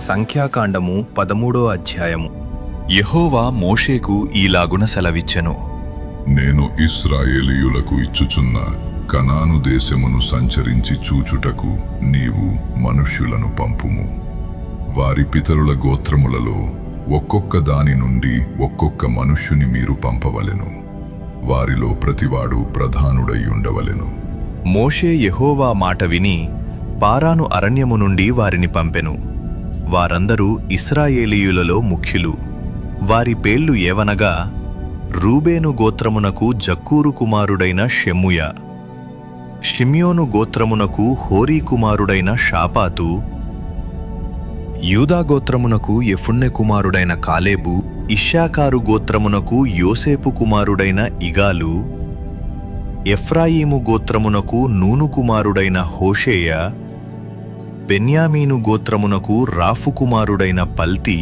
సంఖ్యాకాండము 13వ అధ్యాయము. యెహోవా మోషేకు ఈలాగున సెలవిచ్చెను. నేను ఇశ్రాయేలీయులకు ఇచ్చుచున్న కనాను దేశమును సంచరించి చూచుటకు నీవు మనుష్యులను పంపుము. వారి పితరుల గోత్రములలో ఒక్కొక్క దాని నుండి ఒక్కొక్క మనుష్యుని మీరు పంపవలెను. వారిలో ప్రతివాడు ప్రధానుడై ఉండవలెను. మోషే యెహోవా మాట విని పారాను అరణ్యము నుండి వారిని పంపెను. వారందరూ ఇశ్రాయేలీయులలో ముఖ్యులు. వారి పేర్లు ఏవనగా, రూబేను గోత్రమునకు జక్కూరు కుమారుడైన షెమ్ముయ, షిమ్యోను గోత్రమునకు హోరీ కుమారుడైన షాపాతు, యూదా గోత్రమునకు యెఫున్నె కుమారుడైన కాలేబు, ఇశ్శాకారు గోత్రమునకు యోసేపు కుమారుడైన ఇగాలు, ఎఫ్రాయిము గోత్రమునకు నూను కుమారుడైన హోషేయ, బెన్యామీను గోత్రమునకు రాఫు కుమారుడైన పల్తి,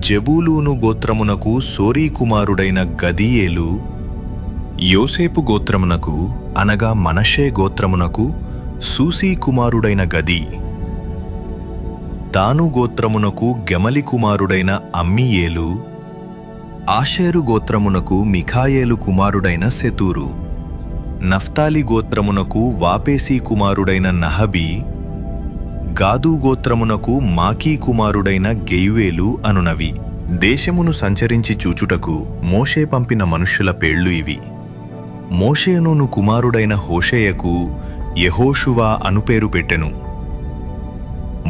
జెబూలూను గోత్రమునకు సోరీ కుమారుడైన గదీయేలు, యోసేపు గోత్రమునకు అనగా మనషే గోత్రమునకు సూసీ కుమారుడైన గదీ, దాను గోత్రమునకు గెమలి కుమారుడైన అమ్మీయేలు, ఆషేరు గోత్రమునకు మిఖాయేలు కుమారుడైన సెతూరు, నఫ్తాలి గోత్రమునకు వాపేసీ కుమారుడైన నహబీ, గాదు గోత్రమునకు మాకీ కుమారుడైన గెయువేలు అనునవి. దేశమును సంచరించి చూచుటకు మోషే పంపిన మనుష్యుల పేర్లు ఇవి. మోషేను కుమారుడైన హోషేయకు యెహోషువ అను పేరు పెట్టెను.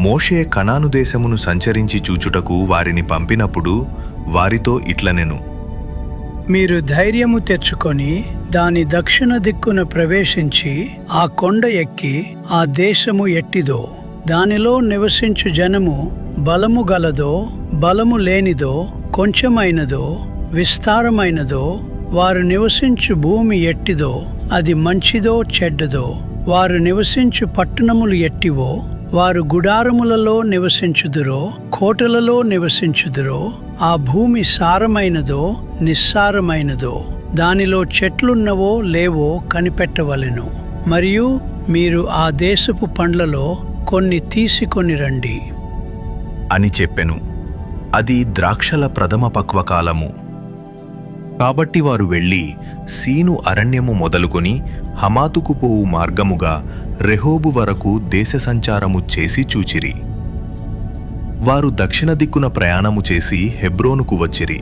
మోషే కనాను దేశమును సంచరించి చూచుటకు వారిని పంపినప్పుడు వారితో ఇట్లనెను. మీరు ధైర్యము తెచ్చుకొని దాని దక్షిణ దిక్కున ప్రవేశించి ఆ కొండ ఎక్కి ఆ దేశము ఎట్టిదో, దానిలో నివసించు జనము బలము గలదో బలము లేనిదో, కొంచెమైనదో విస్తారమైనదో, వారు నివసించు భూమి ఎట్టిదో, అది మంచిదో చెడ్డదో, వారు నివసించు పట్టణములు ఎట్టివో, వారు గుడారములలో నివసించుదురో కోటలలో నివసించుదురో, ఆ భూమి సారమైనదో నిస్సారమైనదో, దానిలో చెట్లున్నవో లేవో కనిపెట్టవలెను. మరియు మీరు ఆ దేశపు పండ్లలో కొన్ని తీసుకొని రండి అని చెప్పెను. అది ద్రాక్షల ప్రథమ పక్వకాలము. కాబట్టి వారు వెళ్ళి సీను అరణ్యము మొదలుకొని హమాతుకు పోవు మార్గముగా రెహోబు వరకు దేశ సంచారము చేసి చూచిరి. వారు దక్షిణ దిక్కున ప్రయాణము చేసి హెబ్రోనుకు వచ్చిరి.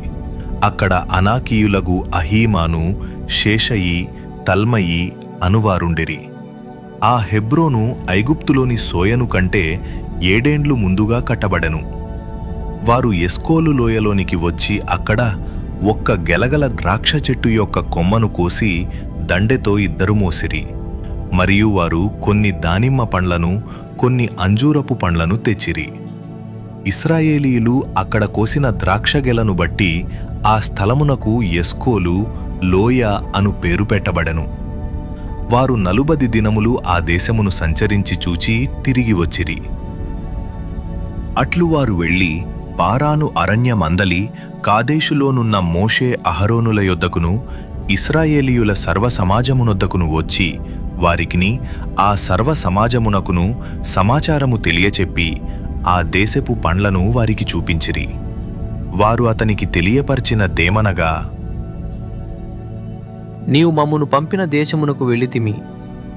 అక్కడ అనాకీయులగు అహీమాను, షేషయి, తల్మయి అనువారుండిరి. ఆ హెబ్రోను ఐగుప్తులోని సోయను కంటే 7 ఏండ్లు ముందుగా కట్టబడెను. వారు ఎస్కోలు లోయలోనికి వచ్చి అక్కడ ఒక్క గెలగల ద్రాక్ష చెట్టు యొక్క కొమ్మను కోసి దండెతో 2 మోసిరి. మరియు వారు కొన్ని దానిమ్మ పండ్లను కొన్ని అంజూరపు పండ్లను తెచ్చిరి. ఇశ్రాయేలీయులు అక్కడ కోసిన ద్రాక్ష గెలను బట్టి ఆ స్థలమునకు ఎస్కోలు లోయ అను పేరు పెట్టబడెను. వారు 40 దినములు ఆ దేశమును సంచరించి చూచి తిరిగి వచ్చిరి. అట్లు వారు వెళ్ళి పారాను అరణ్యమందలి కాదేశులోనున్న మోషే అహరోనుల యొద్దకును ఇశ్రాయేలీయుల సర్వసమాజమునొద్దకును వచ్చి వారికిని ఆ సర్వసమాజమునకును సమాచారము తెలియచెప్పి ఆ దేశపు పండ్లను వారికి చూపించిరి. వారు అతనికి తెలియపర్చిన దేమనగా, నీవు మమ్మును పంపిన దేశమునకు వెళ్ళితిమి.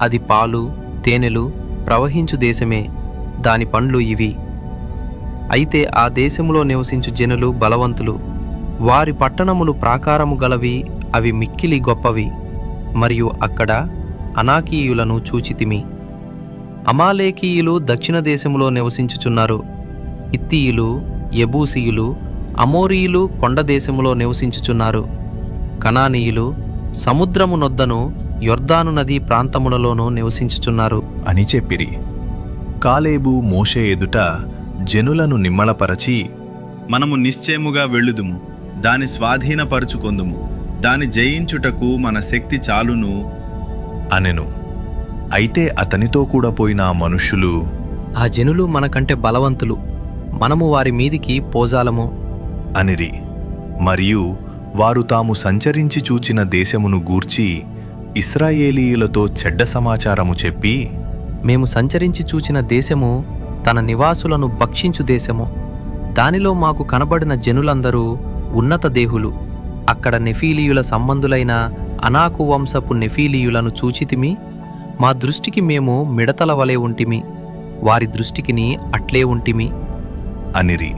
అది పాలు తేనెలు ప్రవహించు దేశమే. దాని పండ్లు ఇవి. అయితే ఆ దేశములో నివసించు జనులు బలవంతులు. వారి పట్టణములు ప్రాకారము గలవి, అవి మిక్కిలి గొప్పవి. మరియు అక్కడ అనాకీయులను చూచితిమి. అమాలేకీయులు దక్షిణ దేశములో నివసించుచున్నారు. హిత్తీయులు, యెబూసీయులు, అమోరీయులు కొండ దేశములో నివసించుచున్నారు. కనానీయులు సముద్రము నొద్దను యొర్దాను నదీ ప్రాంతములలోనూ నివసించుచున్నారు అని చెప్పిరి. కాలేబు మోషే ఎదుట జనులను నిమ్మళపరచి, మనము నిశ్చయముగా వెళ్ళుదుము, దాని స్వాధీనపరుచుకొందుము, దాని జయించుటకు మన శక్తి చాలును అనెను. అయితే అతనితో కూడా పోయిన ఆ మనుష్యులు, ఆ జనులు మనకంటే బలవంతులు, మనము వారి మీదికి పోజాలము అనిరి. మరియు వారు తాము సంచరించి చూచిన దేశమును గూర్చి ఇశ్రాయేలీయులతో చెడ్డ సమాచారము చెప్పి, మేము సంచరించి చూచిన దేశము తన నివాసులను భక్షించు దేశము. దానిలో మాకు కనబడిన జనులందరూ ఉన్నత దేహులు. అక్కడ నెఫీలీయుల సంబంధులైన అనాకు వంశపు నెఫీలీయులను చూచితిమి. మా దృష్టికి మేము మిడతల వలె ఉంటిమి, వారి దృష్టికిని అట్లే ఉంటిమి అనిరి.